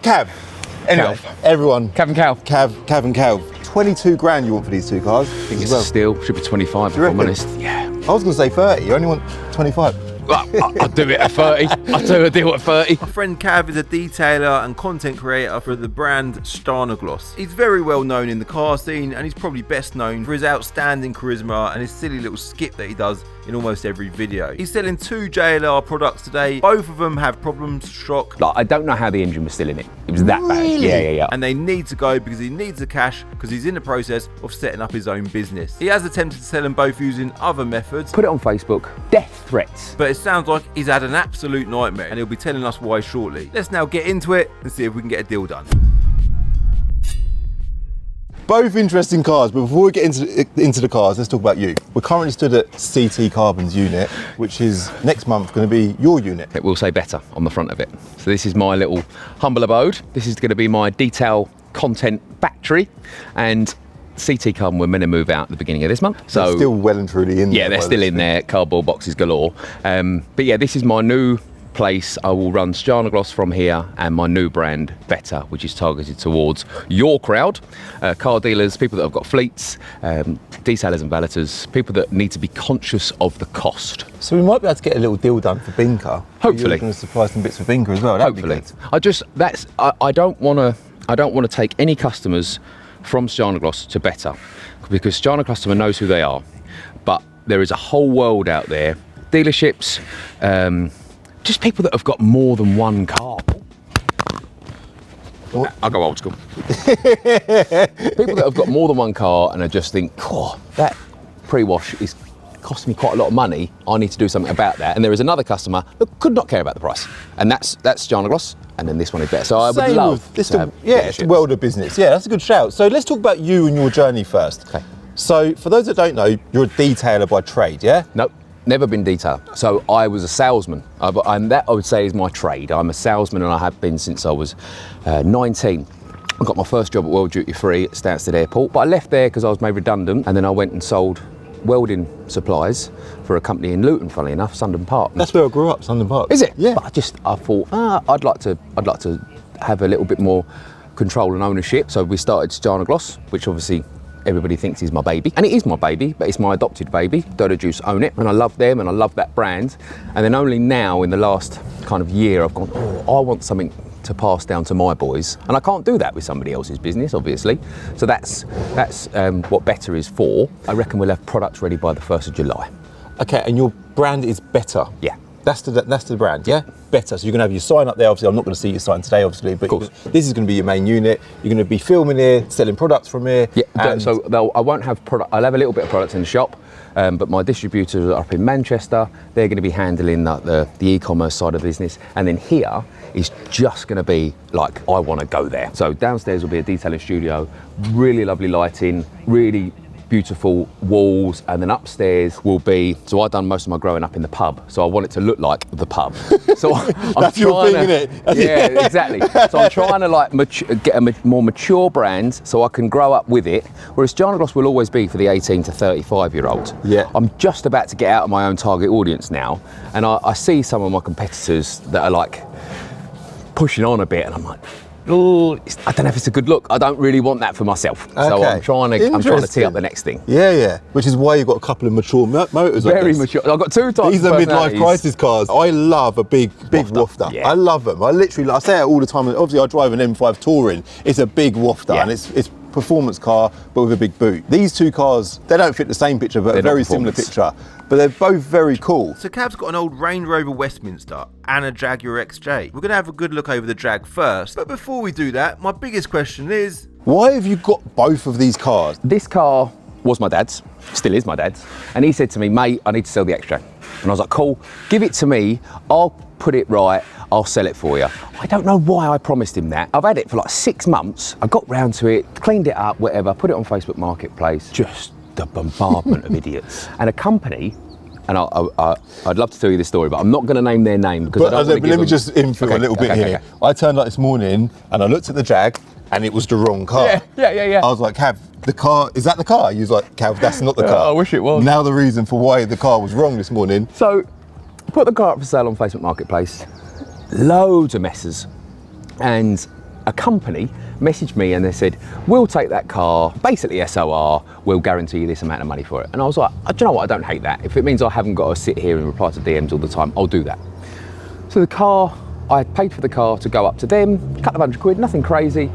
Cav. Anyway, everyone. Cav and Cal. Cav and Cal. 22 grand you want for these two cars? I think it's a steal. Should be 25 if I'm honest. Yeah. I was going to say 30. You only want 25. I'll do it at 30. I'll do a deal at 30. My friend Cav is a detailer and content creator for the brand Diagnostics. He's very well known in the car scene, and he's probably best known for his outstanding charisma and his silly little skip that he does in almost every video. He's selling 2 JLR products today. Both of them have problems, shock. Like, I don't know how the engine was still in it. It was that bad. Yeah. And they need to go because he needs the cash because he's in the process of setting up his own business. He has attempted to sell them both using other methods. Put it on Facebook. Death threats. But it sounds like he's had an absolute nightmare, and he'll be telling us why shortly. Let's now get into it and see if we can get a deal done. Both interesting cars, but before we get into the cars, let's talk about you. We're currently stood at CT Carbon's unit, which is next month going to be your unit. It will say better on the front of it. So this is my little humble abode. This is going to be my detail content factory, and CT Carbon were meant to move out at the beginning of this month. So they're still well and truly in there. Yeah, they're still in there, cardboard boxes galore. But yeah, this is my new place. I will run Diagnostics from here, and my new brand, Better, which is targeted towards your crowd, car dealers, people that have got fleets, detailers and valeters, people that need to be conscious of the cost. So we might be able to get a little deal done for Binker. Hopefully. You're going to supply some bits for Binker as well. That'd Hopefully. Be good. I don't want to take any customers from Diagnostics to Better, because Diagnostics customer knows who they are, but there is a whole world out there, dealerships, just people that have got more than one car. I'll go old school. People that have got more than one car and I just think, oh, that pre-wash is costing me quite a lot of money. I need to do something about that. And there is another customer that could not care about the price, and that's Diagnostics. And then this one is better. So I would love to have it's the world of business. Yeah, that's a good shout. So let's talk about you and your journey first. Okay. So for those that don't know, you're a detailer by trade, yeah? Nope. Never been detailer. So I was a salesman. And that I would say is my trade. I'm a salesman, and I have been since I was 19. I got my first job at World Duty Free at Stansted Airport, but I left there because I was made redundant, and then I went and sold welding supplies for a company in Luton, funnily enough, Sundon Park. That's where I grew up, Sundon Park. Is it? Yeah. But I thought, I'd like to have a little bit more control and ownership. So we started Diagnostics, which obviously everybody thinks is my baby, and it is my baby, but it's my adopted baby. Dirty Juice own it, and I love them, and I love that brand. And then only now, in the last kind of year, I've gone, I want something to pass down to my boys, and I can't do that with somebody else's business, obviously. So that's what Better is for. I reckon we'll have products ready by the 1st of July. Okay, and your brand is Better. Yeah. That's the brand, yeah? Better. So you're going to have your sign up there. Obviously, I'm not going to see your sign today, obviously, but this is going to be your main unit. You're going to be filming here, selling products from here. Yeah, so I won't have product. I'll have a little bit of products in the shop, but my distributors are up in Manchester. They're going to be handling the e-commerce side of the business. And then here is just going to be like, I want to go there. So downstairs will be a detailing studio, really lovely lighting, really beautiful walls, and then upstairs will be, so I've done most of my growing up in the pub, so I want it to look like the pub. So that's your thing, isn't it? Yeah, exactly. So I'm trying to like get a more mature brand so I can grow up with it, whereas Diagnostics will always be for the 18 to 35-year-olds. Yeah. I'm just about to get out of my own target audience now, and I see some of my competitors that are like pushing on a bit, and I'm like, oh, I don't know if it's a good look. I don't really want that for myself. Okay. So I'm trying to tee up the next thing. Yeah. Which is why you've got a couple of mature motors. Very mature. I've got 2 types. These are midlife crisis cars. I love a big wafter. Yeah. I love them. I say it all the time. Obviously, I drive an M5 Touring. It's a big wafter, and it's performance car, but with a big boot. These 2 cars, they don't fit the same picture, but a very similar picture. But they're both very cool. So Cav's got an old Rover Westminster and a Jaguar XJ. We're going to have a good look over the Jag first. But before we do that, my biggest question is, why have you got both of these cars? This car was my dad's, still is my dad's. And he said to me, mate, I need to sell the XJ. And I was like, cool, give it to me. I'll put it right. I'll sell it for you. I don't know why I promised him that. I've had it for like 6 months. I got round to it, cleaned it up, whatever, put it on Facebook Marketplace. Just the bombardment of idiots. And a company, and I'd love to tell you this story, but I'm not going to name their name because I don't want to give them... Let me just infill a little bit here. I turned up this morning and I looked at the Jag and it was the wrong car. Yeah. I was like, Cav, the car, is that the car? He was like, Cav, that's not the car. I wish it was. Now the reason for why the car was wrong this morning. So, put the car up for sale on Facebook Marketplace. Loads of messes. And a company messaged me and they said, we'll take that car, basically SOR, we'll guarantee you this amount of money for it. And I was like, do you know what, I don't hate that. If it means I haven't got to sit here and reply to DMs all the time, I'll do that. So the car, I paid for the car to go up to them, a couple of £100, nothing crazy.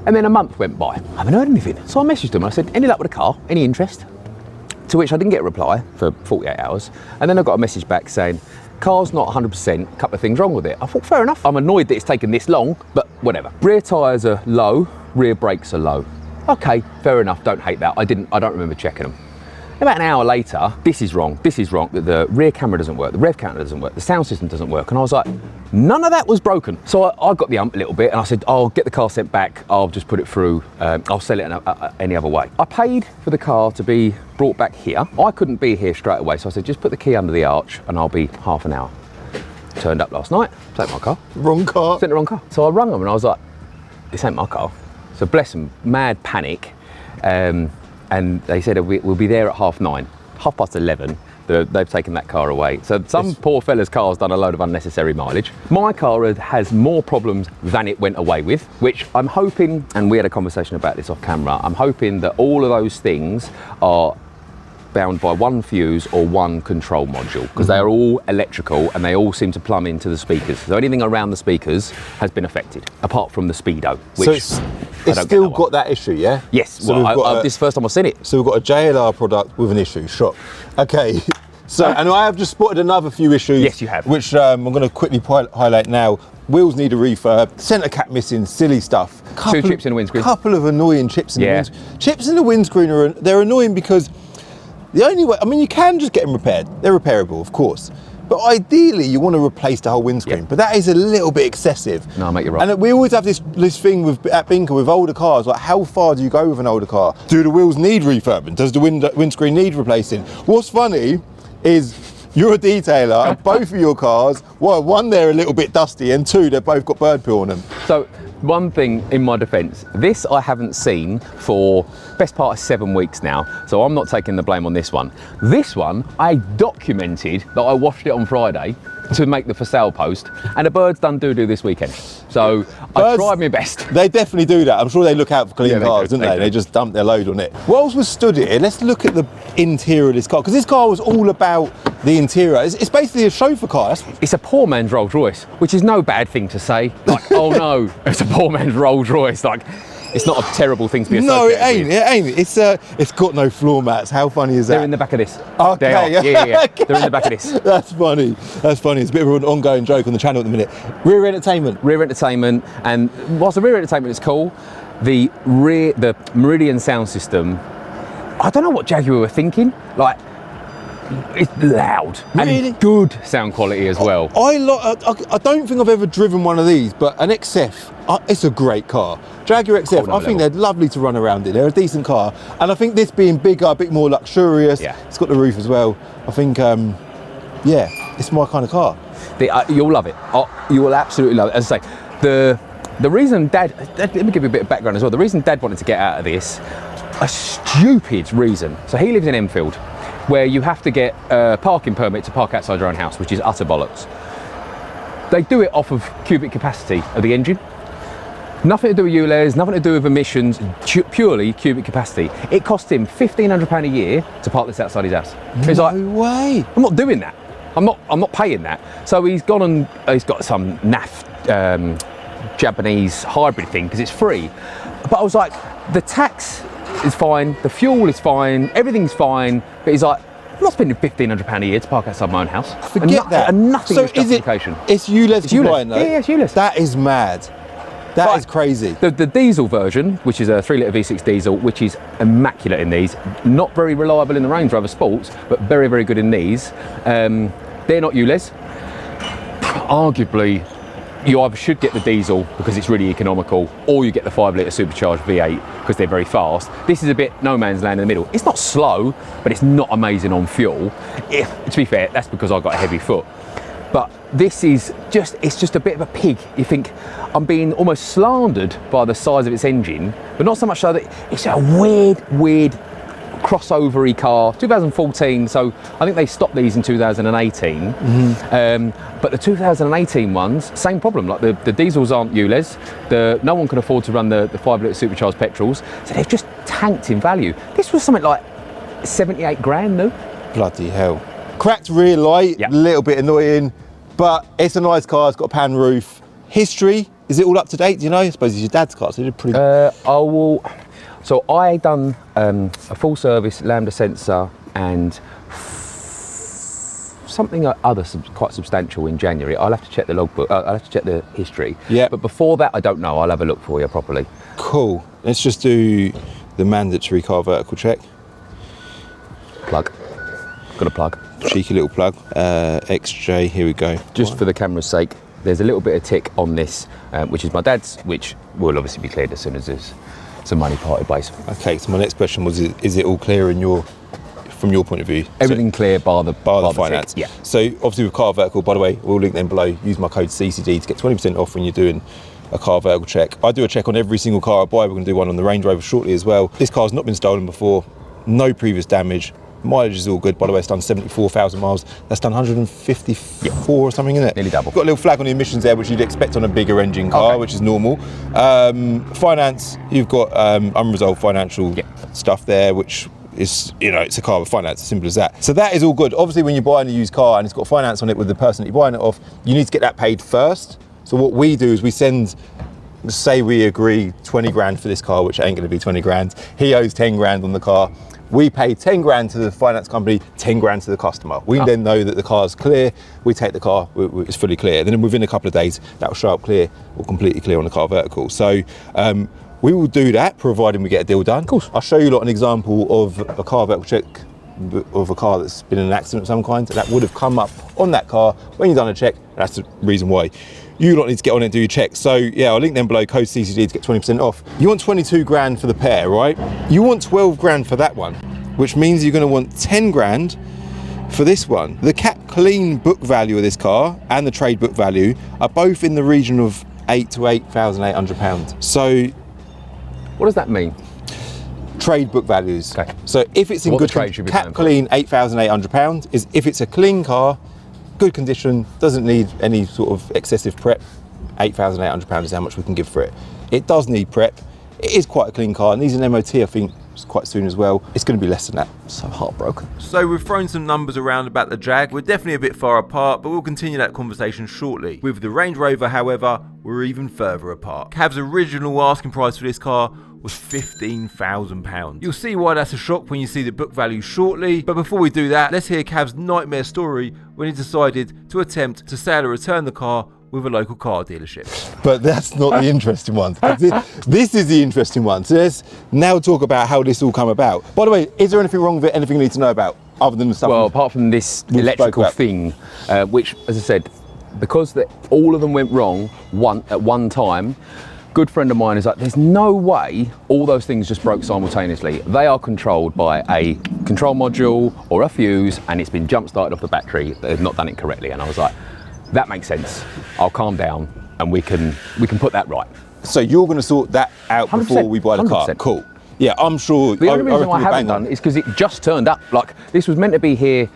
And then a month went by, I haven't heard anything. So I messaged them, I said, any luck with the car, any interest? To which I didn't get a reply for 48 hours. And then I got a message back saying, car's not 100%, a couple of things wrong with it. I thought, fair enough. I'm annoyed that it's taken this long, but whatever. Rear tyres are low, rear brakes are low. Okay, fair enough, don't hate that. I don't remember checking them. About an hour later, this is wrong, the rear camera doesn't work, the rev counter doesn't work, the sound system doesn't work. And I was like, none of that was broken. So I got the ump a little bit and I said, I'll get the car sent back, I'll just put it through, I'll sell it any other way. I paid for the car to be brought back here. I couldn't be here straight away, so I said, just put the key under the arch and I'll be half an hour. Turned up last night, sent my car. Wrong car. Sent the wrong car. So I rung them and I was like, this ain't my car. So bless them, mad panic. And they said, we'll be there at 9:30, 11:30. They've taken that car away. So some poor fella's car's done a load of unnecessary mileage. My car has more problems than it went away with, which I'm hoping, and we had a conversation about this off camera, I'm hoping that all of those things are bound by one fuse or one control module, because they are all electrical and they all seem to plumb into the speakers. So anything around the speakers has been affected, apart from the speedo, which so it's still got that issue, yeah? Yes, so well, this is the first time I've seen it. So we've got a JLR product with an issue, shock. Okay, so, and I have just spotted another few issues. Yes, you have. Which I'm going to quickly highlight now. Wheels need a refurb, centre cap missing, silly stuff. Two chips in the windscreen. Couple of annoying chips in the windscreen. Chips in the windscreen, they're annoying because the only way, I mean, you can just get them repaired. They're repairable, of course. But ideally, you want to replace the whole windscreen. But that is a little bit excessive. No, mate, you're right. And we always have this thing at Binker with older cars, like how far do you go with an older car? Do the wheels need refurbing? Does the windscreen need replacing? What's funny is you're a detailer and both of your cars, well, one, they're a little bit dusty, and two, they've both got bird poo on them. So one thing in my defence, this I haven't seen for best part of 7 weeks now, so I'm not taking the blame on this one. This one, I documented that I washed it on Friday to make the for sale post, and the birds done do this weekend. So I tried my best. They definitely do that. I'm sure they look out for clean cars, don't they? They just dump their load on it. Whilst we're stood here, let's look at the interior of this car, because this car was all about the interior. It's basically a chauffeur car. It's a poor man's Rolls Royce, which is no bad thing to say. Like, oh no, it's a poor man's Rolls Royce. Like, it's not a terrible thing to be associated with. No, it ain't. It's got no floor mats. How funny is that? They're in the back of this. Okay. They are. Yeah. They're in the back of this. That's funny. It's a bit of an ongoing joke on the channel at the minute. Rear entertainment, and whilst the rear entertainment is cool, the Meridian sound system, I don't know what Jaguar were thinking. Like, it's loud and good sound quality as well. I don't think I've ever driven one of these, but an XF, it's a great car. Jaguar XF, I think they're lovely to run around in. They're a decent car, and I think this being bigger, a bit more luxurious, it's got the roof as well. I think, it's my kind of car. You'll love it. You will absolutely love it. As I say, the reason Dad, let me give you a bit of background as well. The reason Dad wanted to get out of this, a stupid reason. So he lives in Enfield, where you have to get a parking permit to park outside your own house, which is utter bollocks. They do it off of cubic capacity of the engine. Nothing to do with ULEZ, nothing to do with emissions, purely cubic capacity. It cost him £1,500 a year to park this outside his house. He's like, no way. I'm not doing that. I'm not paying that. So he's gone and he's got some naff Japanese hybrid thing because it's free. But I was like, the tax is fine, the fuel is fine, everything's fine. But he's like, I'm not spending £1,500 a year to park outside my own house. Forget that. And nothing so is justification. It's ULEZ compliant though? Yeah, it's ULEZ. That is mad. That is crazy. The diesel version, which is a 3-litre V6 diesel, which is immaculate in these, not very reliable in the Range Rover Sports, but very, very good in these. They're not ULEZ. Arguably, you either should get the diesel because it's really economical, or you get the 5-litre supercharged V8 because they're very fast. This is a bit no man's land in the middle. It's not slow, but it's not amazing on fuel. To be fair, that's because I've got a heavy foot. But this is it's just a bit of a pig. You think, I'm being almost slandered by the size of its engine, but not so much so that it's a weird crossover-y car, 2014, so I think they stopped these in 2018. But the 2018 ones, same problem, like the diesels aren't ULEZ, no one can afford to run the 5-litre supercharged petrols, so they've just tanked in value. This was something like 78 grand new. Bloody hell. Cracked rear light, a little bit annoying, but it's a nice car, it's got a pan roof. History, is it all up to date, do you know? I suppose it's your dad's car, so it's pretty... So I done a full service lambda sensor and something other quite substantial in January. I'll have to check the logbook, I'll have to check the history. Yeah. But before that, I don't know, I'll have a look for you properly. Cool, let's just do the mandatory car vertical check. Plug, got a plug. Cheeky little plug, XJ, here we go. Just for the camera's sake, there's a little bit of tick on this, which is my dad's, which will obviously be cleared as soon as there's some money parted ways. Okay, so my next question was, is it all clear from your point of view? Everything clear bar the finance? Tick, yeah. So obviously with car vertical, by the way, we'll link them below, use my code CCD to get 20% off when you're doing a car vertical check. I do a check on every single car I buy. We're going to do one on the Range Rover shortly as well. This car's not been stolen before, no previous damage. Mileage is all good. By the way, it's done 74,000 miles. That's done 154 or something, isn't it? Nearly double. Got a little flag on the emissions there, which you'd expect on a bigger engine car, which is normal. Finance, you've got unresolved financial stuff there, which is, you know, it's a car with finance, as simple as that. So that is all good. Obviously, when you're buying a used car and it's got finance on it with the person that you're buying it off, you need to get that paid first. So what we do is we send, say we agree 20 grand for this car, which ain't going to be 20 grand. He owes 10 grand on the car. We pay 10 grand to the finance company, 10 grand to the customer. We then know that the car's clear. We take the car, it's fully clear. Then within a couple of days, that will show up clear or completely clear on the car vertical. So we will do that, providing we get a deal done. Of course. I'll show you an example of a car vertical check of a car that's been in an accident of some kind. That would have come up on that car when you've done a check. That's the reason why. You lot need to get on it and do your checks. So yeah, I'll link them below, code CCD to get 20% off. You want 22 grand for the pair, right? You want 12 grand for that one, which means you're gonna want 10 grand for this one. The cap clean book value of this car and the trade book value are both in the region of £8,000 to £8,800. So what does that mean? Trade book values. Okay. So if it's in good condition, cap clean £8,800 is if it's a clean car, good condition, doesn't need any sort of excessive prep, £8,800 is how much we can give for it. It does need prep. It is quite a clean car, and needs an MOT, I think, quite soon as well. It's going to be less than that. So heartbroken. So we've thrown some numbers around about the Jag. We're definitely a bit far apart, but we'll continue that conversation shortly. With the Range Rover, however, we're even further apart. Cav's original asking price for this car was £15,000. You'll see why that's a shock when you see the book value shortly, but before we do that, let's hear Cav's nightmare story when he decided to attempt to sell or return the car with a local car dealership. But that's not the interesting one. This is the interesting one. So let's now talk about how this all come about. By the way, is there anything wrong with it? Anything you need to know about other than the stuff? Well, apart from this electrical thing, which, as I said, because all of them went wrong at one time, good friend of mine is like, there's no way all those things just broke simultaneously. They are controlled by a control module or a fuse, and it's been jump started off the battery. They've not done it correctly. And I was like, that makes sense. I'll calm down and we can put that right. So you're going to sort that out before we buy the car? 100%. Cool. Yeah, I'm sure. The only reason I haven't done is because it just turned up. Like, this was meant to be here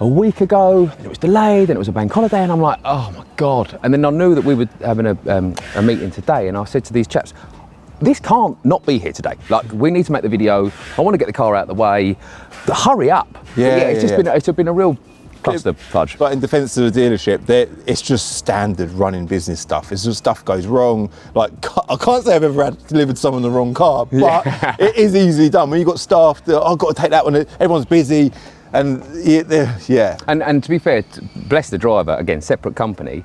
a week ago, then it was delayed, then it was a bank holiday, and I'm like, oh my God. And then I knew that we were having a meeting today, and I said to these chaps, this can't not be here today. Like, we need to make the video. I want to get the car out of the way. Hurry up. It's been a real cluster fudge. But in defence of the dealership, it's just standard running business stuff. It's just stuff goes wrong. Like, I can't say I've ever delivered someone the wrong car, but it is easily done. When you've got staff that, I've got to take that one, everyone's busy. And yeah. And to be fair, bless the driver, again, separate company,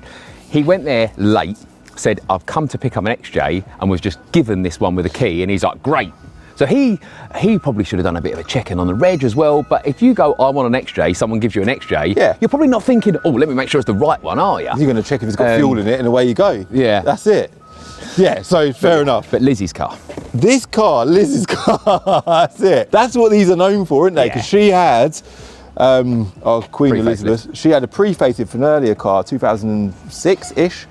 he went there late, said, I've come to pick up an XJ, and was just given this one with a key, and he's like, great. So he probably should have done a bit of a check-in on the reg as well, but if you go, I want an XJ, someone gives you an XJ, you're probably not thinking, oh, let me make sure it's the right one, are you? You're going to check if it's got fuel in it, and away you go. Yeah. That's it. Yeah, so fair enough. But Lizzie's car. This car, Liz's car, that's it. That's what these are known for, isn't they? Because she had, Queen Elizabeth, she had a pre-facelift for an earlier car, 2006-ish.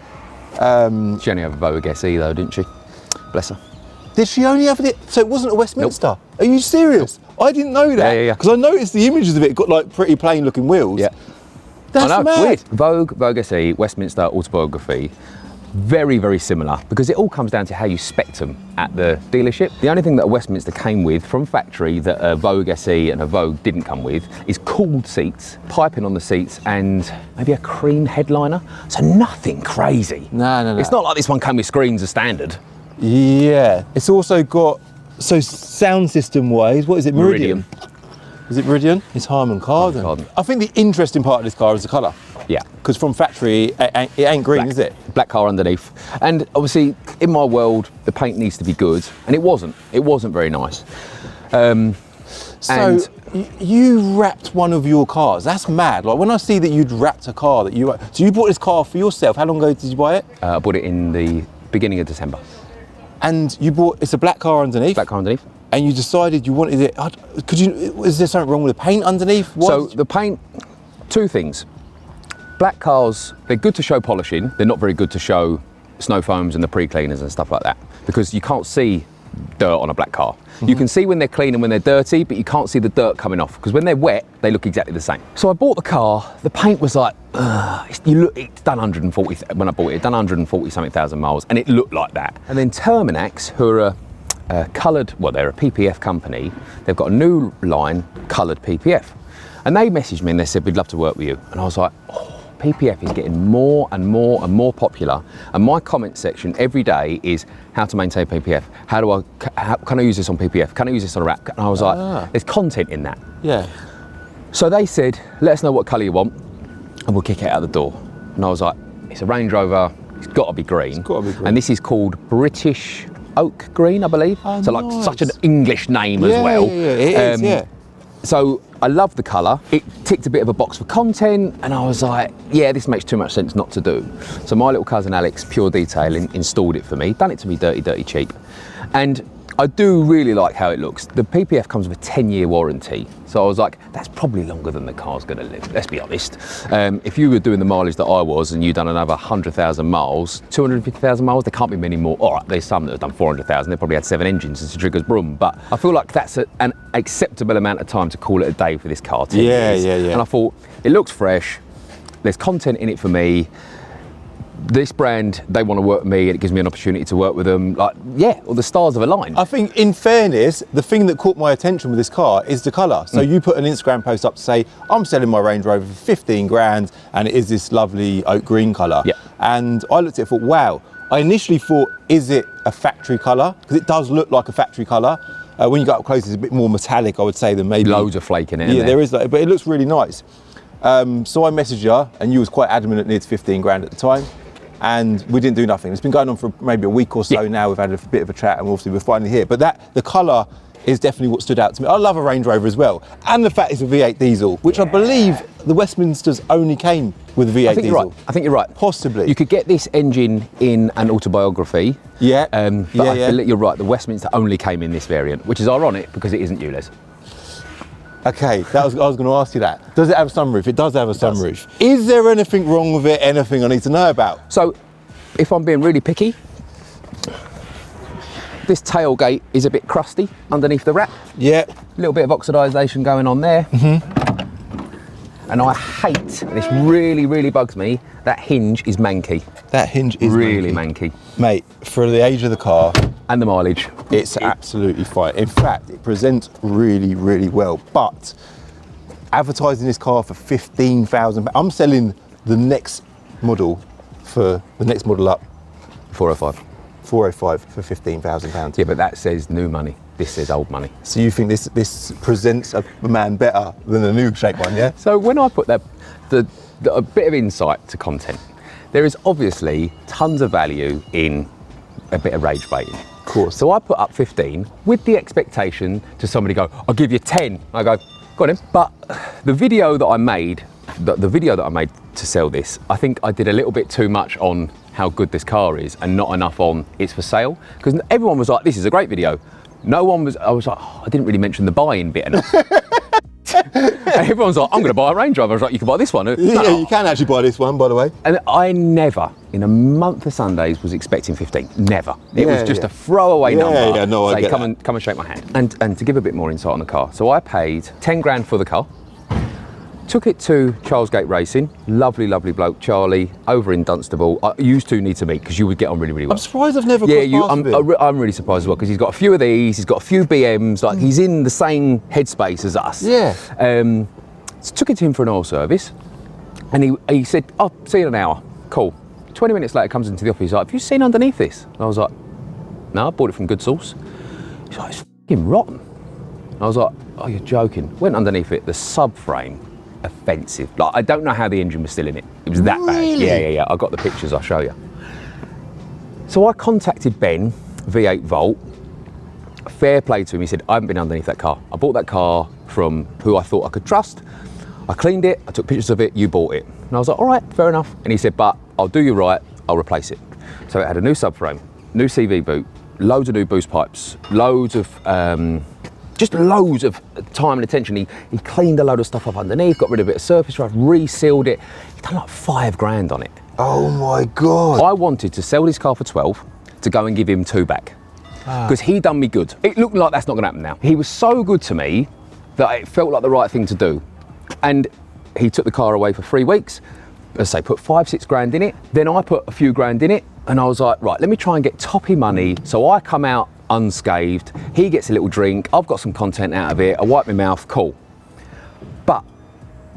She only had a Vogue SE though, didn't she? Bless her. Did she only have it? So it wasn't a Westminster? Nope. Are you serious? I didn't know that. Yeah. Because I noticed the images of it got like pretty plain looking wheels. Yeah. That's I know, mad. weird. Vogue SE, Westminster autobiography, very, very similar because it all comes down to how you spec them at the dealership. The only thing that a Westminster came with from factory that a Vogue SE and a Vogue didn't come with is cooled seats, piping on the seats, and maybe a cream headliner. So nothing crazy. No. It's not like this one came with screens as standard. Yeah. It's also got, so sound system wise, what is it, Meridian? Is it Meridian? It's Harman Kardon. I think the interesting part of this car is the colour. Yeah. Because from factory, it ain't green, Black. is it? Black car underneath. And obviously, in my world, the paint needs to be good, and it wasn't. It wasn't very nice. So you wrapped one of your cars. That's mad. Like when I see that you'd wrapped a car that you... So you bought this car for yourself. How long ago did you buy it? I bought it in the beginning of December. And you bought... It's a black car underneath? Black car underneath. And you decided you wanted it... Is there something wrong with the paint underneath? So the paint, two things. Black cars, they're good to show polishing. They're not very good to show snow foams and the pre-cleaners and stuff like that because you can't see dirt on a black car. You can see when they're clean and when they're dirty, but you can't see the dirt coming off because when they're wet, they look exactly the same. So I bought the car, the paint was like, it's done 140, when I bought it, it done 140 something thousand miles and it looked like that. And then Terminax, who are coloured, well, they're a PPF company, they've got a new line, coloured PPF. And they messaged me and they said, we'd love to work with you. And I was like, oh, PPF is getting more and more and more popular. And my comment section every day is how to maintain PPF. How can I use this on PPF? Can I use this on a wrap? And I was like, there's content in that. Yeah. So they said, let us know what colour you want and we'll kick it out the door. And I was like, it's a Range Rover, it's got to be green. It's got to be green. And this is called British Oak Green, I believe. Oh, so nice. like such an English name as well. Yeah, it is, yeah. So I love the colour. It ticked a bit of a box for content and I was like, yeah, this makes too much sense not to do. So my little cousin Alex, Pure Detailing, installed it for me, done it to me dirty cheap. And I do really like how it looks. The PPF comes with a 10-year warranty. So I was like, that's probably longer than the car's gonna live, let's be honest. If you were doing the mileage that I was and you'd done another 100,000 miles, 250,000 miles, there can't be many more. All right, there's some that have done 400,000, they probably had 7 engines as a trigger's broom, but I feel like that's an acceptable amount of time to call it a day for this car, 10 years. Yeah. And I thought, it looks fresh, there's content in it for me. This brand, they want to work with me and it gives me an opportunity to work with them. Like, yeah, well, the stars have aligned. I think in fairness, the thing that caught my attention with this car is the colour. So you put an Instagram post up to say, I'm selling my Range Rover for 15 grand and it is this lovely oak green colour. Yeah. And I looked at it and thought, wow. I initially thought, is it a factory colour? Because it does look like a factory colour. When you go up close, it's a bit more metallic, I would say, than maybe... Loads of flake in it. Yeah, there is, but it looks really nice. So I messaged you and you was quite adamant it needs 15 grand at the time. And we didn't do nothing. It's been going on for maybe a week or so now. We've had a bit of a chat and obviously we're finally here. But the colour is definitely what stood out to me. I love a Range Rover as well. And the fact it's a V8 diesel, which I believe the Westminsters only came with a V8 diesel. You're right. I think you're right. Possibly. You could get this engine in an autobiography. Yeah. But I feel that you're right. The Westminster only came in this variant, which is ironic because it isn't ULEZ. Okay, I was going to ask you that. Does it have a sunroof? It does have a sunroof. Is there anything wrong with it? Anything I need to know about? So, if I'm being really picky, this tailgate is a bit crusty underneath the wrap. Yeah. A little bit of oxidisation going on there. And I hate, this really, really bugs me, that hinge is manky. That hinge is really manky. Mate, for the age of the car, and the mileage, it's absolutely fine. In fact, it presents really, really well. But advertising this car for £15,000, I'm selling the next model for the next model up. 405. 405 for £15,000. Yeah, but that says new money. This says old money. So you think this presents a man better than the new shape one, yeah? So when I put a bit of insight to content, there is obviously tons of value in a bit of rage baiting. Of course. So I put up 15 with the expectation to somebody go, I'll give you 10. I go, go on then. But the video that I made, the video that I made to sell this, I think I did a little bit too much on how good this car is and not enough on it's for sale. Because everyone was like, this is a great video. No one was, I was like, oh, I didn't really mention the buy-in bit enough. Everyone's like, I'm going to buy a Range Rover. I was like, you can buy this one. Yeah, you can actually buy this one, by the way. And I never, in a month of Sundays, was expecting 15. Never. It was just a throwaway number. Yeah, no, I get that. Come and shake my hand. And to give a bit more insight on the car. So I paid 10 grand for the car. Took it to Charlesgate Racing. Lovely, lovely bloke, Charlie, over in Dunstable. You two need to meet because you would get on really, really well. I'm surprised I've never crossed paths with him. I'm really surprised as well because he's got a few of these, he's got a few BMs, like he's in the same headspace as us. Yeah. So took it to him for an oil service and he said, I'll see you in an hour. Cool. 20 minutes later comes into the office, he's like, have you seen underneath this? And I was like, no, I bought it from Good Source. He's like, it's f***ing rotten. And I was like, oh, you're joking. Went underneath it, the subframe, offensive. Like, I don't know how the engine was still in it. It was that bad. Yeah. I got the pictures, I'll show you. So I contacted Ben, V8 Volt. Fair play to him. He said, I haven't been underneath that car. I bought that car from who I thought I could trust. I cleaned it, I took pictures of it, you bought it. And I was like, all right, fair enough. And he said, but I'll do you right, I'll replace it. So it had a new subframe, new CV boot, loads of new boost pipes, loads of just loads of time and attention. He cleaned a load of stuff up underneath, got rid of a bit of surface drive, resealed it. He done like 5 grand on it. Oh my God. I wanted to sell this car for 12 to go and give him 2 back. Because he done me good. It looked like that's not gonna happen now. He was so good to me that it felt like the right thing to do. And he took the car away for 3 weeks. As I say, put 5-6 grand in it. Then I put a few grand in it. And I was like, right, let me try and get toppy money. So I come out unscathed. He gets a little drink. I've got some content out of it. I wipe my mouth, cool. But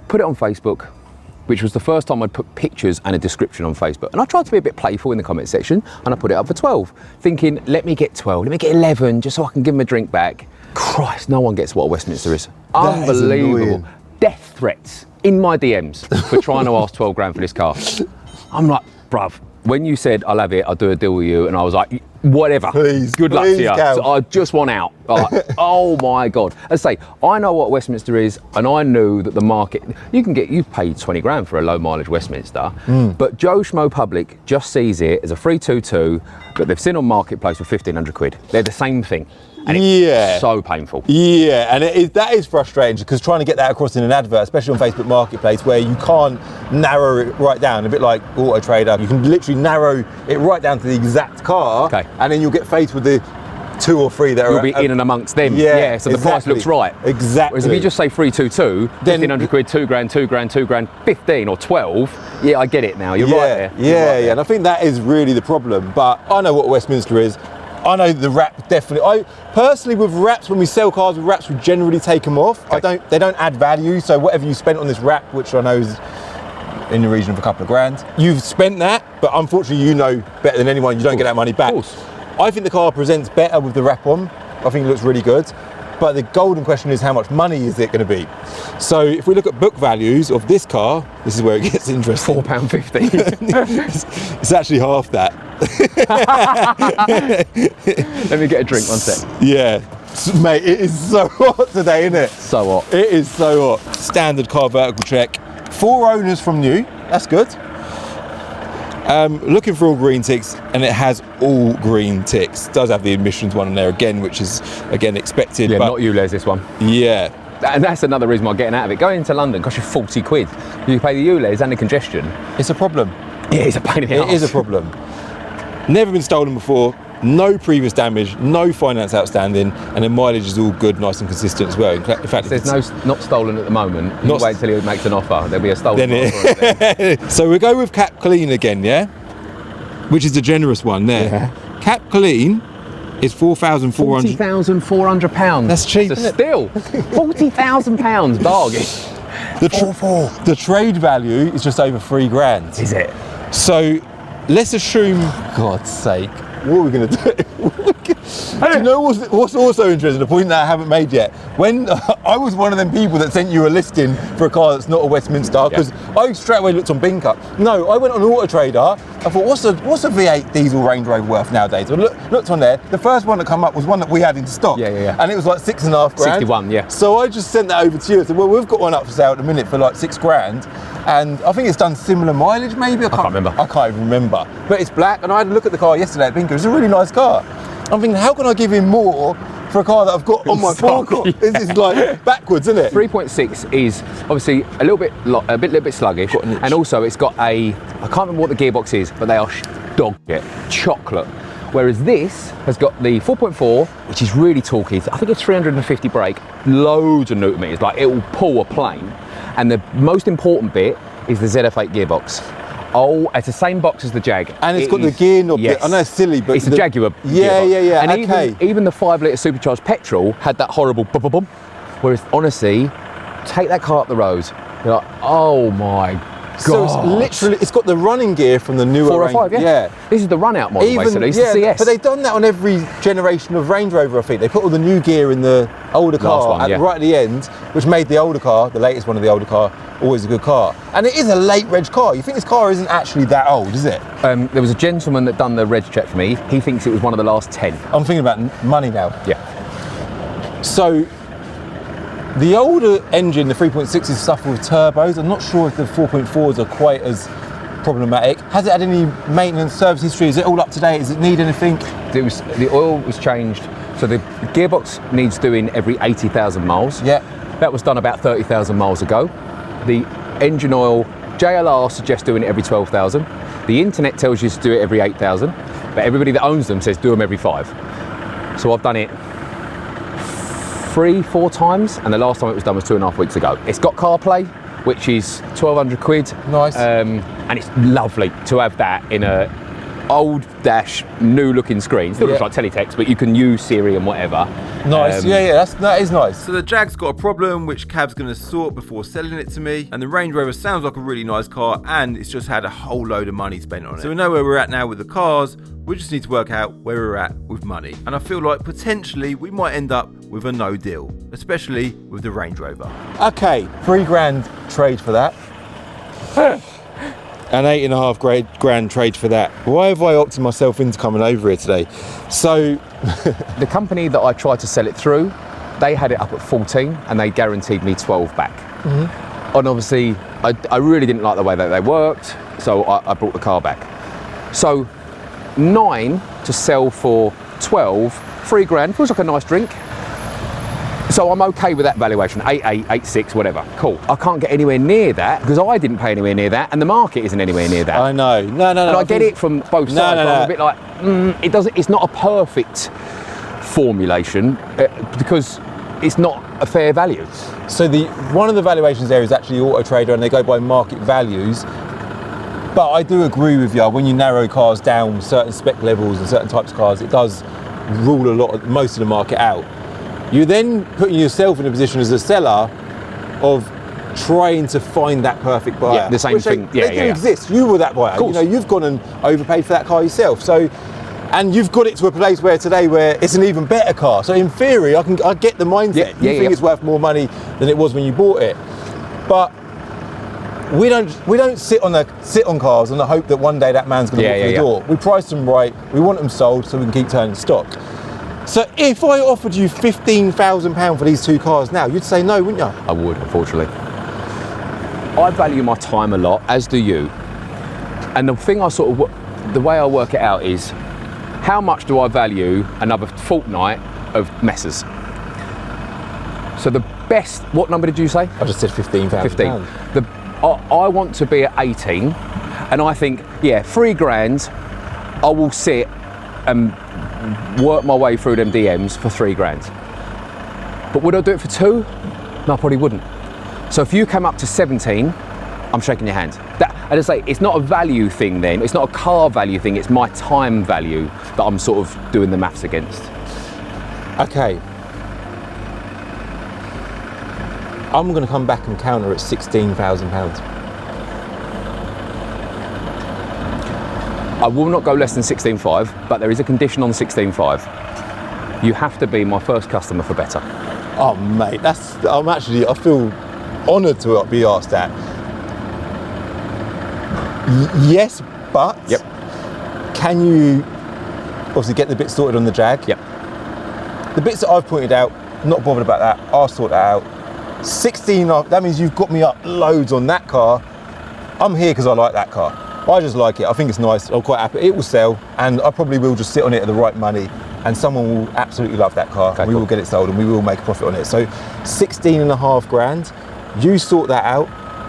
put it on Facebook, which was the first time I'd put pictures and a description on Facebook. And I tried to be a bit playful in the comment section and I put it up for 12, thinking, let me get 12, let me get 11, just so I can give him a drink back. Christ, no one gets what a Westminster is. Unbelievable. Death threats in my DMs for trying to ask 12 grand for this car. I'm like, bruv, when you said I'll have it, I'll do a deal with you, and I was like, whatever, please, good luck to you. Cal. So I just want out. Like, oh my God. As I say, I know what Westminster is, and I knew that the market, you paid 20 grand for a low mileage Westminster, but Joe Schmo Public just sees it as a 322 that they've seen on Marketplace for 1,500 quid. They're the same thing. And it's so painful. Yeah, and that is frustrating because trying to get that across in an advert, especially on Facebook Marketplace, where you can't narrow it right down, a bit like Auto Trader, you can literally narrow it right down to the exact car, and then you'll get faced with the 2 or 3 that you'll be in and amongst them. Yeah, so the price looks right. Exactly. Whereas if you just say 322, 1,500 quid, 2 grand, 2 grand, 2 grand, 15 or 12, yeah, I get it now. You're right there. Yeah, and I think that is really the problem. But I know what Westminster is. I know the wrap definitely. I personally, with wraps, when we sell cars with wraps, we generally take them off. They don't add value. So whatever you spent on this wrap, which I know is in the region of a couple of grand, you've spent that. But unfortunately, you know better than anyone, you don't get that money back. I think the car presents better with the wrap on. I think it looks really good. But the golden question is, how much money is it going to be? So if we look at book values of this car, this is where it gets interesting. £4.50. It's actually half that. Let me get a drink, one sec. Yeah, mate, it is so hot today, isn't it? So hot. It is so hot. Standard car vertical check. 4 owners from new, that's good. Looking for all green ticks, and it has all green ticks. It does have the emissions one in there again, which is again expected. Yeah, but not you, Les, this one. Yeah. And that's another reason why getting out of it. Going into London costs you 40 quid. You pay the ULEZ and the congestion. It's a problem. Yeah, it's a pain in the arse. It is a problem. Never been stolen before, no previous damage, no finance outstanding, and the mileage is all good, nice and consistent as well. In fact, there's not stolen at the moment. You wait till he makes an offer, there'll be a stolen offer. So we go with Cap Clean again, yeah? Which is the generous one there. Yeah. Cap Clean is £4,400. £40,400. That's cheap. It's a steal. £40,000 bargain. The trade value is just over 3 grand. Is it? So let's assume, God's sake, what are we going to do? Do you know what's also interesting, the point that I haven't made yet? When I was one of them people that sent you a listing for a car that's not a Westminster, because I straight away looked on Binker. No, I went on Auto Trader. I thought, what's a V8 diesel Range Rover worth nowadays? I looked on there. The first one that came up was one that we had in stock. Yeah. And it was like 6.5 grand. 61, yeah. So I just sent that over to you. I said, well, we've got one up for sale at the minute for like 6 grand. And I think it's done similar mileage, maybe. I can't remember. I can't even remember. But it's black, and I had a look at the car yesterday at Binker. It's a really nice car. I'm thinking, how can I give him more for a car that I've got on my forecourt. This is like backwards, isn't it? 3.6 is obviously a little bit sluggish, and also it's got I can't remember what the gearbox is, but they are dog shit, chocolate. Whereas this has got the 4.4, which is really torquey. I think it's 350 brake, loads of newton meters, like it will pull a plane. And the most important bit is the ZF8 gearbox. Oh, it's the same box as the Jag. And it's got the gear knob. Yes. I know it's silly, but it's a Jaguar. Yeah, gearbox. yeah, yeah. And okay. even the 5 litre supercharged petrol had that horrible bum bum bum. Whereas honestly, take that car up the road, you're like, oh my God. So it's literally, it's got the running gear from the newer 405, yeah. This is the run out model, basically. It's the CS. But they've done that on every generation of Range Rover, I think. They put all the new gear in the older car right at the end, which made the older car, the latest one of the older car, always a good car. And it is a late reg car. You think this car isn't actually that old, is it? There was a gentleman that done the reg check for me. He thinks it was one of the last 10. I'm thinking about money now. Yeah. So, the older engine, the 3.6s, suffer with turbos. I'm not sure if the 4.4s are quite as problematic. Has it had any maintenance, service history? Is it all up to date? Does it need anything? The oil was changed. So the gearbox needs doing every 80,000 miles. Yeah. That was done about 30,000 miles ago. The engine oil, JLR suggests doing it every 12,000. The internet tells you to do it every 8,000. But everybody that owns them says do them every 5. So I've done it 3-4 times, and the last time it was done was 2.5 weeks ago. It's got CarPlay, which is 1,200 quid. Nice. And it's lovely to have that in a old dash, new looking screen. Still looks like teletext, but you can use Siri and whatever. Nice, that is nice. So the Jag's got a problem which Cav's going to sort before selling it to me, and the Range Rover sounds like a really nice car, and it's just had a whole load of money spent on it. So we know where we're at now with the cars, we just need to work out where we're at with money. And I feel like potentially we might end up with a no deal, especially with the Range Rover. Okay, £3,000 trade for that. And £8.5 grand trade for that. Why have I opted myself into coming over here today? So, the company that I tried to sell it through, they had it up at 14 and they guaranteed me 12 back. Mm-hmm. And obviously, I really didn't like the way that they worked, so I brought the car back. So, 9 to sell for 12, £3,000 feels like a nice drink. So I'm okay with that valuation, 8.8, 8.6, whatever, cool. I can't get anywhere near that because I didn't pay anywhere near that and the market isn't anywhere near that. I know, no. And I get it from both sides, but I'm a bit like, it's not a perfect formulation because it's not a fair value. So one of the valuations there is actually Auto Trader and they go by market values. But I do agree with you, when you narrow cars down certain spec levels and certain types of cars, it does rule most of the market out. You're then putting yourself in a position as a seller of trying to find that perfect buyer. Yeah, the same thing. They do exist. You were that buyer. You know, you've gone and overpaid for that car yourself. So, and you've got it to a place where it's an even better car. So in theory, I get the mindset. You think it's worth more money than it was when you bought it. But we don't sit on cars on the hope that one day that man's going to walk through the door. We price them right. We want them sold so we can keep turning stock. So if I offered you £15,000 for these two cars now, you'd say no, wouldn't you? I would, unfortunately. I value my time a lot, as do you. And the thing the way I work it out is, how much do I value another fortnight of messes? So the best, what number did you say? I just said £15,000. 15. I want to be at 18, and I think, £3,000, I will sit and work my way through them DMs for £3,000. But would I do it for 2? No, I probably wouldn't. So if you came up to 17, I'm shaking your hand. I just say, it's not a value thing then, it's not a car value thing, it's my time value that I'm sort of doing the maths against. Okay. I'm going to come back and counter at £16,000. I will not go less than 16.5, but there is a condition on 16.5. You have to be my first customer for better. Oh mate, I feel honoured to be asked that. Yes, but can you obviously get the bits sorted on the Jag? Yep. The bits that I've pointed out, not bothered about that, I'll sort that out. 16, that means you've got me up loads on that car. I'm here because I like that car. I just like it. I think it's nice. I'm quite happy. It will sell, and I probably will just sit on it at the right money and someone will absolutely love that car. Okay, and we will get it sold and we will make a profit on it. So 16.5 grand, you sort that out.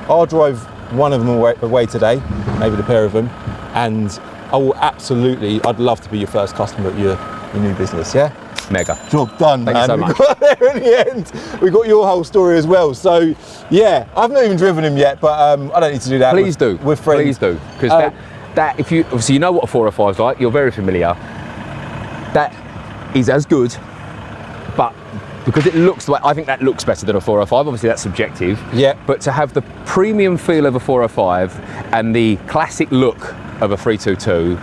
I'll drive one of them away today, maybe the pair of them, and I will absolutely, I'd love to be your first customer at your new business, yeah? Mega. Job done, Thank man. you so much. We got there in the end. We got your whole story as well. So, yeah, I've not even driven him yet, but I don't need to do that. Please do. We're friends. Please do. Because that, if you, obviously you know what a 405 is like, you're very familiar. That is as good, but because it looks like, I think that looks better than a 405, obviously that's subjective. Yeah. But to have the premium feel of a 405 and the classic look of a 322,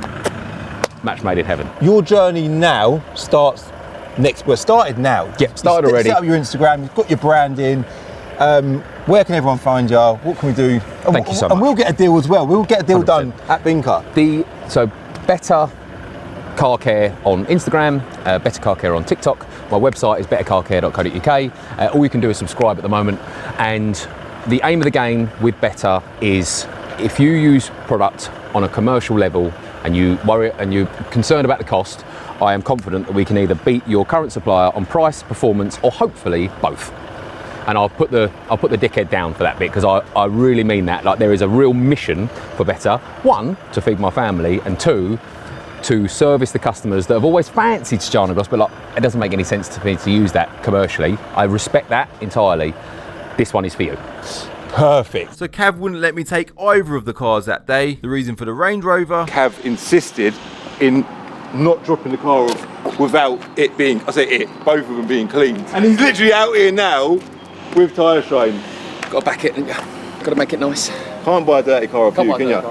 match made in heaven. Your journey now started now. Yeah, started already. Set up your Instagram, you've got your branding. Where can everyone find you? What can we do? Thank you so much. And we'll get a deal as well. We'll get a deal 100%. done at Binker. So Better Car Care on Instagram, Better Car Care on TikTok. My website is bettercarcare.co.uk. All you can do is subscribe at the moment. And the aim of the game with Better is if you use product on a commercial level and you worry and you're concerned about the cost, I am confident that we can either beat your current supplier on price, performance, or hopefully both. And I'll put the dickhead down for that bit, because I really mean that. Like, there is a real mission for Better. One, to feed my family, and two, to service the customers that have always fancied Stjärna Gloss, but like, it doesn't make any sense to me to use that commercially. I respect that entirely. This one is for you. Perfect. So Cav wouldn't let me take either of the cars that day. The reason for the Range Rover, Cav insisted in not dropping the car off without it being, both of them being clean. And he's literally out here now with tyre shine. Got to back it, got to make it nice. Can't buy a dirty car off you, can you?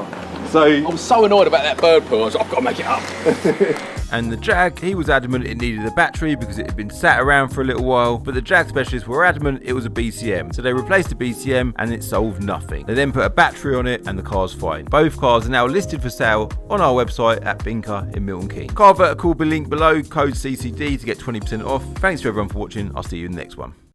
So I was so annoyed about that bird poo, I was like, I've got to make it up. and the Jag, he was adamant it needed a battery because it had been sat around for a little while, but the Jag specialists were adamant it was a BCM. So they replaced the BCM and it solved nothing. They then put a battery on it and the car's fine. Both cars are now listed for sale on our website at Binker in Milton Keynes. Car Vertical will be linked below, code CCD to get 20% off. Thanks to everyone for watching. I'll see you in the next one.